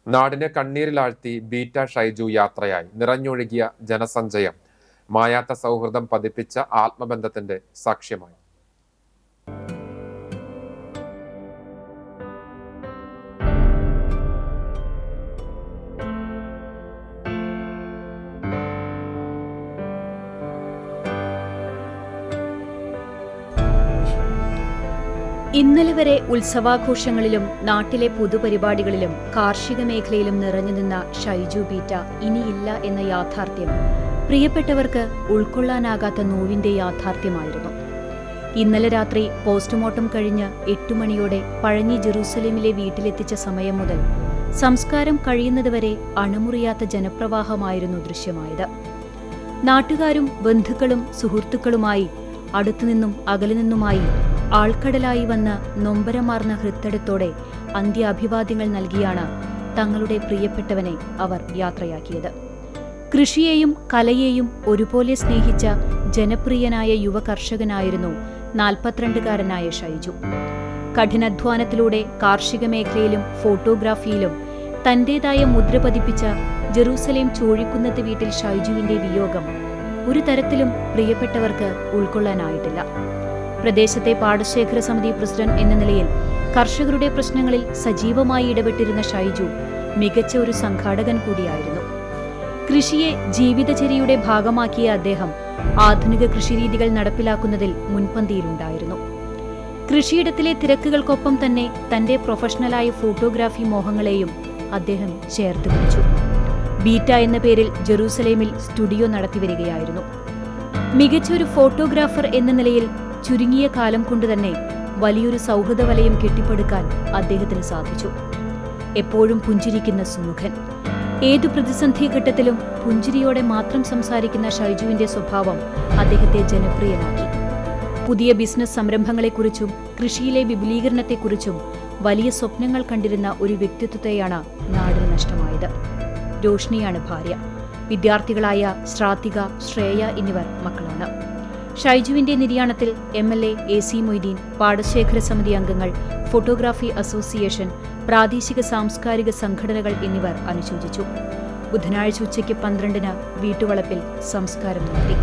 നാടിനെ കണ്ണീരിലാഴ്ത്തി ബീറ്റ ഷൈജു യാത്രയായി. നിറഞ്ഞൊഴുകിയ ജനസഞ്ചയം മായാത്ത സൗഹൃദം പതിപ്പിച്ച ആത്മബന്ധത്തിന്റെ സാക്ഷ്യമായി. ഇന്നലെ വരെ ഉത്സവാഘോഷങ്ങളിലും നാട്ടിലെ പൊതുപരിപാടികളിലും കാർഷിക മേഖലയിലും നിറഞ്ഞുനിന്ന ഷൈജു ബീറ്റ ഇനിയില്ല എന്ന യാഥാർത്ഥ്യം പ്രിയപ്പെട്ടവർക്ക് ഉൾക്കൊള്ളാനാകാത്ത നോവിന്റെ യാഥാർത്ഥ്യമായിരുന്നു. ഇന്നലെ രാത്രി പോസ്റ്റ്മോർട്ടം കഴിഞ്ഞ് 8 മണിയോടെ പഴഞ്ഞി ജെറൂസലേമിലെ വീട്ടിലെത്തിച്ച സമയം മുതൽ സംസ്കാരം കഴിയുന്നതുവരെ അണമുറിയാത്ത ജനപ്രവാഹമായിരുന്നു ദൃശ്യമായത്. നാട്ടുകാരും ബന്ധുക്കളും സുഹൃത്തുക്കളുമായി അടുത്തുനിന്നും അകലുനിന്നുമായി ആൾക്കടലായി വന്ന് നൊമ്പരമാർന്ന ഹൃത്തടത്തോടെ അന്ത്യാഭിവാദ്യങ്ങൾ നൽകിയാണ് തങ്ങളുടെ പ്രിയപ്പെട്ടവനെ അവർ യാത്രയാക്കിയത്. കൃഷിയെയും കലയെയും ഒരുപോലെ സ്നേഹിച്ച ജനപ്രിയനായ യുവ കർഷകനായിരുന്നു 42-കാരനായ ഷൈജു. കഠിനാധ്വാനത്തിലൂടെ കാർഷിക മേഖലയിലും ഫോട്ടോഗ്രാഫിയിലും തന്റേതായ മുദ്ര പതിപ്പിച്ച ജെറൂസലേം ചോഴിക്കുന്നത്ത് വീട്ടിൽ ഷൈജുവിന്റെ വിയോഗം ഒരു തരത്തിലും പ്രിയപ്പെട്ടവർക്ക് ഉൾക്കൊള്ളാനായിട്ടില്ല. പ്രദേശത്തെ പാടശേഖര സമിതി പ്രസിഡന്റ് എന്ന നിലയിൽ കർഷകരുടെ പ്രശ്നങ്ങളിൽ സജീവമായി ഇടപെട്ടിരുന്ന ഷൈജു മികച്ച ഒരു സംഘാടകൻ കൂടിയായിരുന്നു. കൃഷിയെ ജീവിതചര്യയുടെ ഭാഗമാക്കിയ അദ്ദേഹം ആധുനിക കൃഷിരീതികൾ നടപ്പിലാക്കുന്നതിൽ മുൻപന്തിയിലുണ്ടായിരുന്നു. കൃഷിയിടത്തിലെ തിരക്കുകൾക്കൊപ്പം തന്നെ തന്റെ പ്രൊഫഷണലായ ഫോട്ടോഗ്രാഫി മോഹങ്ങളെയും അദ്ദേഹം ചേർത്ത് പിടിച്ചു. ബീറ്റ എന്ന പേരിൽ ജെറൂസലേമിൽ സ്റ്റുഡിയോ നടത്തിവരികയായിരുന്നു. മികച്ച ഒരു ഫോട്ടോഗ്രാഫർ എന്ന നിലയിൽ ചുരുങ്ങിയ കാലം കൊണ്ടുതന്നെ വലിയൊരു സൗഹൃദ വലയം കെട്ടിപ്പടുക്കാൻ അദ്ദേഹത്തിന് സാധിച്ചു. എപ്പോഴും പുഞ്ചിരിക്കുന്ന സുമുഖൻ, ഏതു പ്രതിസന്ധി ഘട്ടത്തിലും പുഞ്ചിരിയോടെ മാത്രം സംസാരിക്കുന്ന ഷൈജുവിന്റെ സ്വഭാവം അദ്ദേഹത്തെ ജനപ്രിയനാക്കി. പുതിയ ബിസിനസ് സംരംഭങ്ങളെക്കുറിച്ചും കൃഷിയിലെ വിപുലീകരണത്തെക്കുറിച്ചും വലിയ സ്വപ്നങ്ങൾ കണ്ടിരുന്ന ഒരു വ്യക്തിത്വത്തെയാണ് നാടിന് നഷ്ടമായത്. രോഷ്നിയാണ് ഭാര്യ. വിദ്യാർത്ഥികളായ ശ്രാത്തിക, ശ്രേയ എന്നിവർ മക്കളാണ്. ഷൈജുവിന്റെ നിര്യാണത്തിൽ MLA AC മൊയ്തീൻ, പാടശേഖര സമിതി അംഗങ്ങൾ, ഫോട്ടോഗ്രാഫി അസോസിയേഷൻ, പ്രാദേശിക സാംസ്കാരിക സംഘടനകൾ എന്നിവർ അനുശോചിച്ചു. ബുധനാഴ്ച ഉച്ചയ്ക്ക് 12-ന് വീട്ടുവളപ്പിൽ സംസ്കാരം നടത്തി.